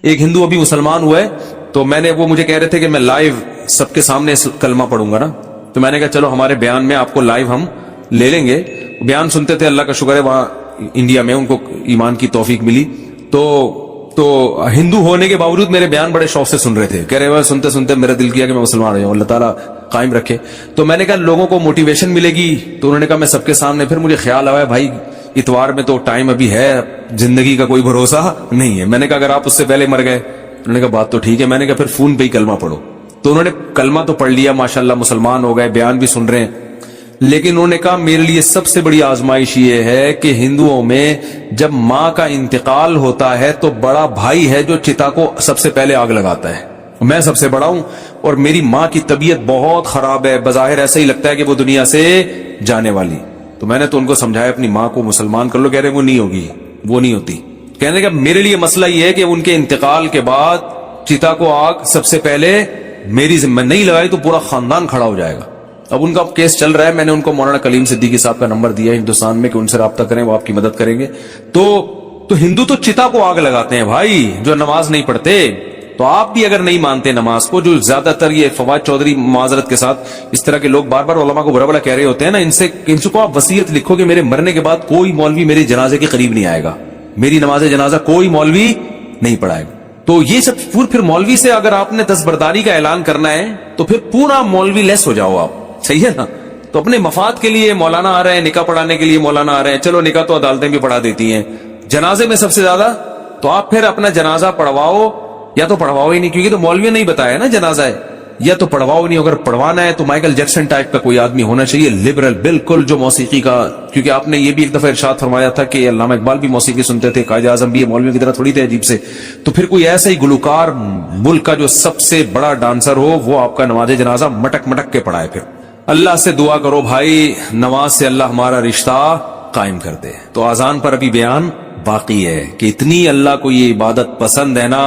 ایک ہندو ابھی مسلمان ہوا ہے، تو میں نے وہ مجھے کہہ رہے تھے کہ میں لائیو سب کے سامنے کلمہ پڑھوں گا نا، تو میں نے کہا چلو ہمارے بیان میں آپ کو لائیو ہم لے لیں گے. بیان سنتے تھے، اللہ کا شکر ہے وہاں انڈیا میں ان کو ایمان کی توفیق ملی، تو ہندو ہونے کے باوجود میرے بیان بڑے شوق سے سن رہے تھے، کہہ رہے ہیں سنتے سنتے میرا دل کیا کہ میں مسلمان ہو جاؤں، اللہ تعالیٰ قائم رکھے. تو میں نے کہا لوگوں کو موٹیویشن ملے گی، تو انہوں نے کہا میں سب کے سامنے. پھر مجھے خیال آیا بھائی اتوار میں تو ٹائم ابھی ہے، زندگی کا کوئی بھروسہ نہیں ہے. میں نے کہا اگر آپ اس سے پہلے مر گئے، انہوں نے کہا بات تو ٹھیک ہے. میں نے کہا پھر فون پہ ہی کلمہ پڑھو. تو انہوں نے کلمہ تو پڑھ لیا، ماشاءاللہ مسلمان ہو گئے، بیان بھی سن رہے ہیں. لیکن انہوں نے کہا میرے لیے سب سے بڑی آزمائش یہ ہے کہ ہندوؤں میں جب ماں کا انتقال ہوتا ہے تو بڑا بھائی ہے جو چتا کو سب سے پہلے آگ لگاتا ہے. میں سب سے بڑا ہوں اور میری ماں کی طبیعت بہت خراب ہے، بظاہر ایسا ہی لگتا ہے کہ وہ دنیا سے جانے والی. تو میں نے تو ان کو سمجھایا اپنی ماں کو مسلمان کر لو. کہہ رہے وہ نہیں ہوگی، وہ نہیں ہوتی. کہنے کا میرے لیے مسئلہ یہ ہے کہ ان کے انتقال کے بعد چتا کو آگ سب سے پہلے میری ذمہ نہیں لگائی تو پورا خاندان کھڑا ہو جائے گا. اب ان کا کیس چل رہا ہے، میں نے ان کو مولانا کلیم صدیقی صاحب کا نمبر دیا ہے ہندوستان میں کہ ان سے رابطہ کریں، وہ آپ کی مدد کریں گے. تو ہندو تو چتا کو آگ لگاتے ہیں بھائی، جو نماز نہیں پڑھتے. تو آپ بھی اگر نہیں مانتے نماز کو، جو زیادہ تر یہ فواد چودھری معذرت کے ساتھ اس طرح کے لوگ بار بار علماء کو برا بڑا کہہ رہے ہوتے ہیں نا، ان سے کو آپ وصیت لکھو کہ میرے مرنے کے بعد کوئی مولوی میرے جنازے کے قریب نہیں آئے گا، میری نماز جنازہ کوئی مولوی نہیں پڑھائے گا. تو یہ سب پھر مولوی سے اگر آپ نے دستبرداری کا اعلان کرنا ہے تو پھر پورا مولوی لیس ہو جاؤ آپ، صحیح ہے نا. تو اپنے مفاد کے لیے مولانا آ رہے ہیں، نکاح پڑھانے کے لیے مولانا آ رہے ہیں، چلو نکاح تو عدالتیں بھی پڑھا دیتی ہیں، جنازے میں سب سے زیادہ تو آپ پھر اپنا جنازہ پڑھواؤ یا تو پڑھواؤ ہی نہیں، کیونکہ تو مولوی نہیں بتایا نا جنازہ ہے، یا تو پڑھواؤ نہیں. اگر پڑھوانا ہے تو مائیکل جیکسن ٹائپ کا کوئی آدمی ہونا چاہیے، لبرل بالکل، جو موسیقی کا، کیونکہ آپ نے یہ بھی ایک دفعہ ارشاد فرمایا تھا کہ علامہ اقبال بھی موسیقی سنتے تھے، قائد اعظم بھی، مولوی کی طرح تھوڑی تھے عجیب سے. تو پھر کوئی ایسا ہی گلوکار ملک کا جو سب سے بڑا ڈانسر ہو، وہ آپ کا نماز جنازہ مٹک مٹک کے پڑھائے. پھر اللہ سے دعا کرو بھائی، نماز سے اللہ ہمارا رشتہ قائم کر دے. تو اذان پر ابھی بیان باقی ہے کہ اتنی اللہ کو یہ عبادت پسند ہے نا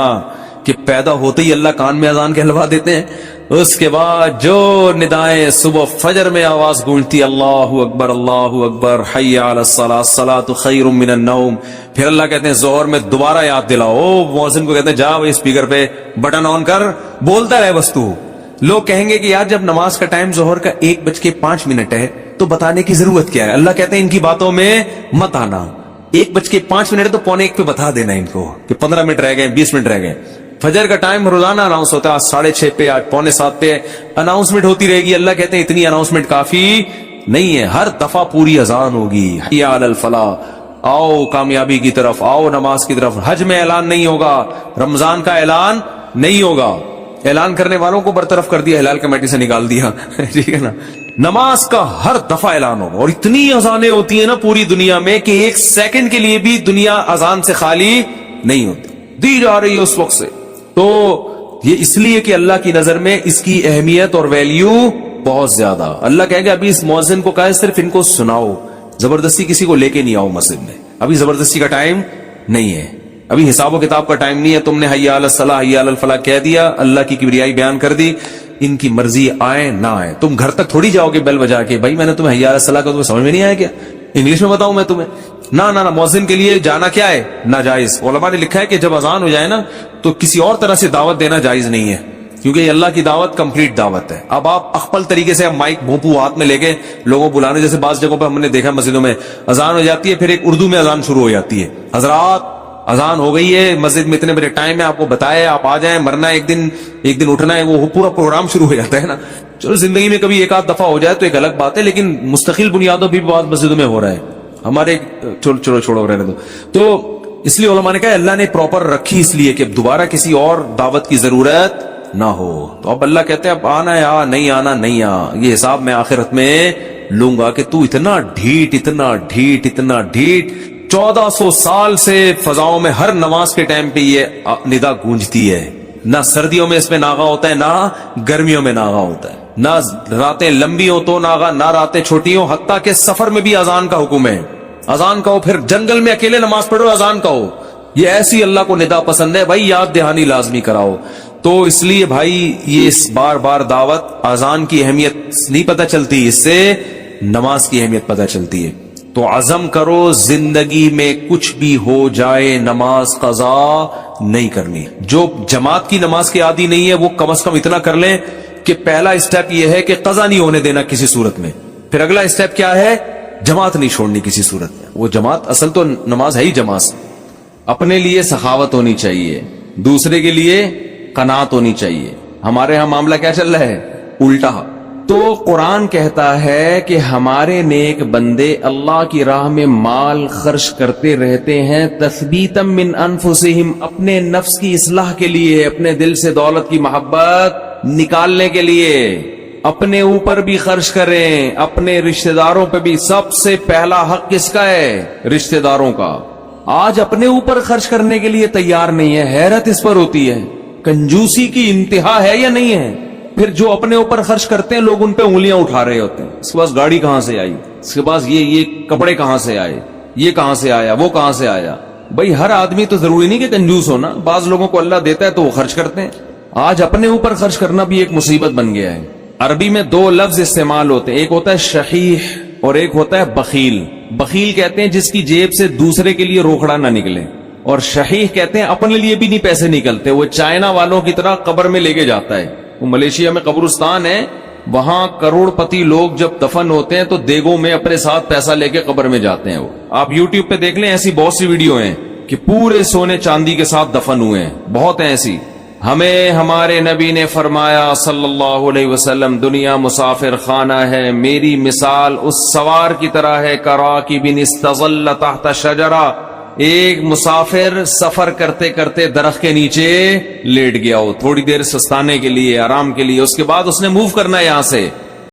کہ پیدا ہوتے ہی اللہ کان میں اذان کہلوا دیتے ہیں. اس کے بعد جو ندائیں صبح فجر میں آواز گونجتی، اللہ اکبر اللہ اکبر، حی علی الصلاۃ، الصلاۃ خیر من النوم. پھر اللہ کہتے ہیں ظہر میں دوبارہ یاد دلاؤ، مؤذن کو کہتے ہیں جا وہی اسپیکر پہ بٹن آن کر، بولتا رہے بس تو. لوگ کہیں گے کہ یار جب نماز کا ٹائم ظہر کا 1:05 ہے تو بتانے کی ضرورت کیا ہے. اللہ کہتے ہیں ان کی باتوں میں مت آنا. 1:05 ہے تو 1:45 پہ بتا دینا ان کو کہ 15 منٹ رہ گئے، 20 منٹ رہ گئے. فجر کا ٹائم روزانہ اناؤنس ہوتا ہے، 6:30 پہ، آج 6:45 پہ اناؤنسمنٹ ہوتی رہے گی. اللہ کہتے ہیں اتنی اناؤنسمنٹ کافی نہیں ہے، ہر دفعہ پوری اذان ہوگی، حی علی الفلاح، آؤ کامیابی کی طرف، آؤ نماز کی طرف. حج میں اعلان نہیں ہوگا، رمضان کا اعلان نہیں ہوگا، اعلان کرنے والوں کو برطرف کر دیا، ہلال کمیٹی سے نکال دیا. ٹھیک ہے نا. نماز کا ہر دفعہ اعلان ہوگا، اور اتنی اذانیں ہوتی ہیں نا پوری دنیا میں کہ ایک سیکنڈ کے لیے بھی دنیا اذان سے خالی نہیں ہوتی، دی جا رہی ہے اس وقت سے. تو یہ اس لیے کہ اللہ کی نظر میں اس کی اہمیت اور ویلیو بہت زیادہ. اللہ کہے گا ابھی اس مؤذن کو کہا ہے صرف ان کو سناؤ، زبردستی کسی کو لے کے نہیں آؤ مسجد میں، ابھی زبردستی کا ٹائم نہیں ہے، ابھی حساب و کتاب کا ٹائم نہیں ہے. تم نے حی علی الصلاح حی علی الفلاح کہہ دیا، اللہ کی کبریائی بیان کر دی، ان کی مرضی آئے نہ آئے. تم گھر تک تھوڑی جاؤ گے بیل بجا کے، بھائی میں نے تمہیں حی علی الصلاح کا تمہیں سمجھ میں نہیں آیا کیا، انگلش میں بتاؤں میں تمہیں؟ نہ مؤذن کے لیے جانا کیا ہے، ناجائز. علماء نے لکھا ہے کہ جب اذان ہو جائے نا تو کسی اور طرح سے دعوت دینا جائز نہیں ہے، کیونکہ یہ اللہ کی دعوت کمپلیٹ دعوت ہے. اب آپ اخپل طریقے سے مائک بھونپو ہاتھ میں لے کے لوگوں بلانے، جیسے بعض جگہوں پہ ہم نے دیکھا مسجدوں میں اذان ہو جاتی ہے، پھر ایک اردو میں اذان شروع ہو جاتی ہے، حضرات اذان ہو گئی ہے، مسجد میں اتنے بڑے ٹائم ہے، آپ کو بتایا آپ آ جائیں، مرنا ایک دن اٹھنا ہے، وہ پورا پروگرام شروع ہو جاتا ہے نا. چلو زندگی میں کبھی ایک آدھ دفعہ ہو جائے تو ایک الگ بات ہے، لیکن مستقل بنیادوں بھی بعض مسجدوں میں ہو رہا ہے ہمارے. چھوڑو رہنے دو. تو اس لیے علماء نے کہا اللہ نے پراپر رکھی اس لیے کہ دوبارہ کسی اور دعوت کی ضرورت نہ ہو. تو اب اللہ کہتے ہیں اب آنا ہے آ، نہیں آنا نہیں آ، یہ حساب میں آخرت میں لوں گا کہ تو اتنا ڈھیٹ 1400 سال سے فضاؤں میں ہر نماز کے ٹائم پہ یہ ندا گونجتی ہے. نہ سردیوں میں اس میں ناغا ہوتا ہے، نہ گرمیوں میں ناغا ہوتا ہے، نہ راتیں لمبی ہو تو ناغا، نہ راتیں چھوٹی ہو، حتیٰ کہ سفر میں بھی اذان کا حکم ہے. اذان کہو، پھر جنگل میں اکیلے نماز پڑھو اذان کہو. یہ ایسی اللہ کو ندا پسند ہے بھائی، یاد دہانی لازمی کراؤ. تو اس لیے بھائی یہ اس بار دعوت، اذان کی اہمیت نہیں پتہ چلتی، اس سے نماز کی اہمیت پتہ چلتی ہے. تو عزم کرو زندگی میں کچھ بھی ہو جائے نماز قضا نہیں کرنی. جو جماعت کی نماز کے عادی نہیں ہے وہ کم از کم اتنا کر لیں کہ پہلا اسٹیپ یہ ہے کہ قضا نہیں ہونے دینا کسی صورت میں. پھر اگلا اسٹیپ کیا ہے؟ جماعت نہیں چھوڑنی کسی صورت میں. وہ جماعت اصل تو نماز ہے ہی جماعت. اپنے لیے سخاوت ہونی چاہیے, دوسرے کے لیے قناعت ہونی چاہیے. ہمارے ہاں معاملہ کیا چل رہا ہے؟ الٹا. تو قرآن کہتا ہے کہ ہمارے نیک بندے اللہ کی راہ میں مال خرچ کرتے رہتے ہیں تثبیتا من انفسہم, اپنے نفس کی اصلاح کے لیے, اپنے دل سے دولت کی محبت نکالنے کے لیے. اپنے اوپر بھی خرچ کریں, اپنے رشتہ داروں پہ بھی. سب سے پہلا حق کس کا ہے؟ رشتہ داروں کا. آج اپنے اوپر خرچ کرنے کے لیے تیار نہیں ہے. حیرت اس پر ہوتی ہے, کنجوسی کی انتہا ہے یا نہیں ہے؟ پھر جو اپنے اوپر خرچ کرتے ہیں لوگ ان پہ انگلیاں اٹھا رہے ہوتے ہیں. اس کے پاس گاڑی کہاں سے آئی, اس کے پاس یہ کپڑے کہاں سے آئے, یہ کہاں سے آیا, وہ کہاں سے آیا. بھائی ہر آدمی تو ضروری نہیں کہ کنجوس ہونا, بعض لوگوں کو اللہ دیتا ہے تو وہ خرچ کرتے ہیں. آج اپنے اوپر خرچ کرنا بھی ایک مصیبت بن گیا ہے. عربی میں دو لفظ استعمال ہوتے ہیں, ایک ہوتا ہے شحیح اور ایک ہوتا ہے بخیل. بخیل کہتے ہیں جس کی جیب سے دوسرے کے لیے روکڑا نہ نکلے, اور شحیح کہتے ہیں اپنے لیے بھی نہیں پیسے نکلتے. وہ چائنا والوں کی طرح قبر میں لے کے جاتا ہے. وہ ملیشیا میں قبرستان ہے, وہاں کروڑ پتی لوگ جب دفن ہوتے ہیں تو دیگوں میں اپنے ساتھ پیسہ لے کے قبر میں جاتے ہیں. وہ آپ یوٹیوب پہ دیکھ لیں, ایسی بہت سی ویڈیو ہیں کہ پورے سونے چاندی کے ساتھ دفن ہوئے ہیں, بہت ہیں ایسی. ہمیں ہمارے نبی نے فرمایا صلی اللہ علیہ وسلم, دنیا مسافر خانہ ہے, میری مثال اس سوار کی طرح ہے کراکب استظل تحت شجرہ. ایک مسافر سفر کرتے کرتے درخت کے نیچے لیٹ گیا ہو, تھوڑی دیر سستانے کے لیے, آرام کے لیے, اس کے بعد اس نے موو کرنا ہے یہاں سے.